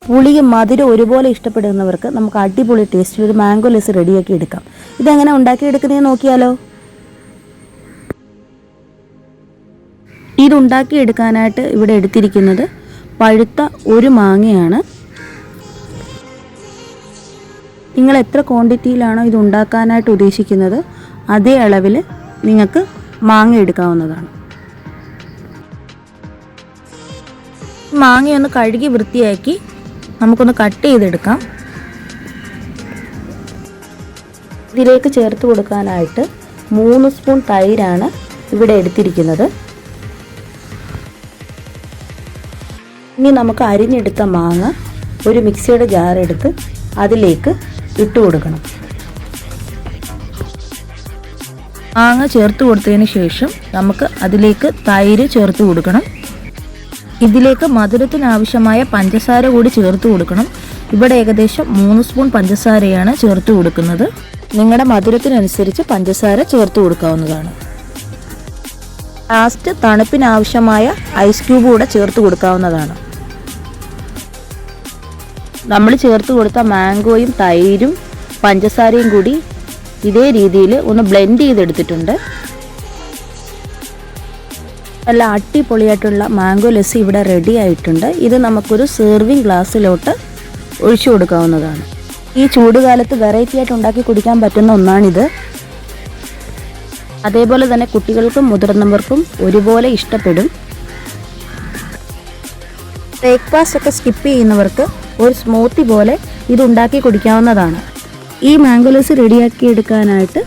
പുളിയും മധുരം ഒരുപോലെ ഇഷ്ടപ്പെടുന്നവർക്ക് നമുക്ക് അടിപൊളി ടേസ്റ്റിൽ ഒരു മാംഗോ ലസ്സി റെഡിയാക്കി എടുക്കാം. ഇതെങ്ങനെ ഉണ്ടാക്കിയെടുക്കുന്നതെന്ന് നോക്കിയാലോ. ഇതുണ്ടാക്കിയെടുക്കാനായിട്ട് ഇവിടെ എടുത്തിരിക്കുന്നത് പഴുത്ത ഒരു മാങ്ങയാണ്. നിങ്ങൾ എത്ര ക്വാണ്ടിറ്റിയിലാണോ ഇത് ഉണ്ടാക്കാനായിട്ട് ഉദ്ദേശിക്കുന്നത് അതേ അളവിൽ നിങ്ങൾക്ക് മാങ്ങ എടുക്കാവുന്നതാണ്. മാങ്ങയൊന്ന് കഴുകി വൃത്തിയാക്കി നമുക്കൊന്ന് കട്ട് ചെയ്തെടുക്കാം. ഇതിലേക്ക് ചേർത്ത് കൊടുക്കാനായിട്ട് 3 സ്പൂൺ തൈരാണ് ഇവിടെ എടുത്തിരിക്കുന്നത്. ഇനി നമുക്ക് അരിഞ്ഞെടുത്ത മാങ്ങ ഒരു മിക്സിയുടെ ജാർ എടുത്ത് അതിലേക്ക് ഇട്ട് കൊടുക്കണം. മാങ്ങ ചേർത്ത് കൊടുത്തതിന് ശേഷം നമുക്ക് അതിലേക്ക് തൈര് ചേർത്ത് കൊടുക്കണം. ഇതിലേക്ക് മധുരത്തിന് ആവശ്യമായ പഞ്ചസാര കൂടി ചേർത്ത് കൊടുക്കണം. ഇവിടെ ഏകദേശം 3 സ്പൂൺ പഞ്ചസാരയാണ് ചേർത്ത് കൊടുക്കുന്നത്. നിങ്ങളുടെ മധുരത്തിനനുസരിച്ച് പഞ്ചസാര ചേർത്ത് കൊടുക്കാവുന്നതാണ്. ലാസ്റ്റ് തണുപ്പിനാവശ്യമായ ഐസ് ക്യൂബ് കൂടെ ചേർത്ത് കൊടുക്കാവുന്നതാണ്. നമ്മൾ ചേർത്ത് കൊടുത്ത മാംഗോയും തൈരും പഞ്ചസാരയും കൂടി ഇതേ രീതിയിൽ ഒന്ന് ബ്ലെൻഡ് ചെയ്തെടുത്തിട്ടുണ്ട്. നല്ല അടിപൊളിയായിട്ടുള്ള മാംഗോ ലസ്സി ഇവിടെ റെഡി ആയിട്ടുണ്ട്. ഇത് നമുക്കൊരു സെർവിങ് ഗ്ലാസ്സിലോട്ട് ഒഴിച്ചു കൊടുക്കാവുന്നതാണ്. ഈ ചൂടുകാലത്ത് വെറൈറ്റി ആയിട്ട് ഉണ്ടാക്കി കുടിക്കാൻ പറ്റുന്ന ഒന്നാണിത്. അതേപോലെ തന്നെ കുട്ടികൾക്കും മുതിർന്നവർക്കും ഒരുപോലെ ഇഷ്ടപ്പെടും. ബ്രേക്ക്ഫാസ്റ്റ് ഒക്കെ സ്കിപ്പ് ചെയ്യുന്നവർക്ക് ഒരു സ്മൂത്തി പോലെ ഇത് ഉണ്ടാക്കി കുടിക്കാവുന്നതാണ്. ഈ മാംഗോ ലസ്സി റെഡിയാക്കി എടുക്കാനായിട്ട്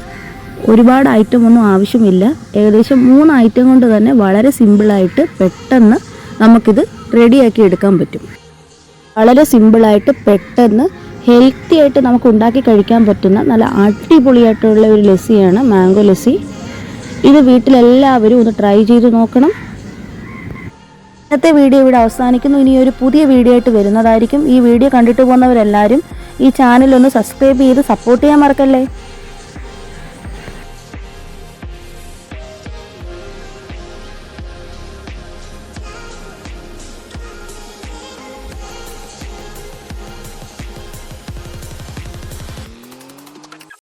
ഒരുപാട് ഐറ്റം ഒന്നും ആവശ്യമില്ല. ഏകദേശം 3 ഐറ്റം കൊണ്ട് തന്നെ വളരെ സിമ്പിളായിട്ട് പെട്ടെന്ന് നമുക്കിത് റെഡിയാക്കി എടുക്കാൻ പറ്റും. വളരെ സിമ്പിളായിട്ട് പെട്ടെന്ന് ഹെൽത്തി ആയിട്ട് നമുക്ക് ഉണ്ടാക്കി കഴിക്കാൻ പറ്റുന്ന നല്ല അടിപൊളിയായിട്ടുള്ള ഒരു ലസ്സിയാണ് മാംഗോ ലസ്സി. ഇത് വീട്ടിലെല്ലാവരും ഒന്ന് ട്രൈ ചെയ്ത് നോക്കണം. ഇന്നത്തെ വീഡിയോ ഇവിടെ അവസാനിക്കുന്നു. ഇനി ഒരു പുതിയ വീഡിയോ ആയിട്ട് വരുന്നതായിരിക്കും. ഈ വീഡിയോ കണ്ടിട്ട് പോകുന്നവരെല്ലാവരും ഈ ചാനൽ ഒന്ന് സബ്സ്ക്രൈബ് ചെയ്ത് സപ്പോർട്ട് ചെയ്യാൻ മറക്കല്ലേ.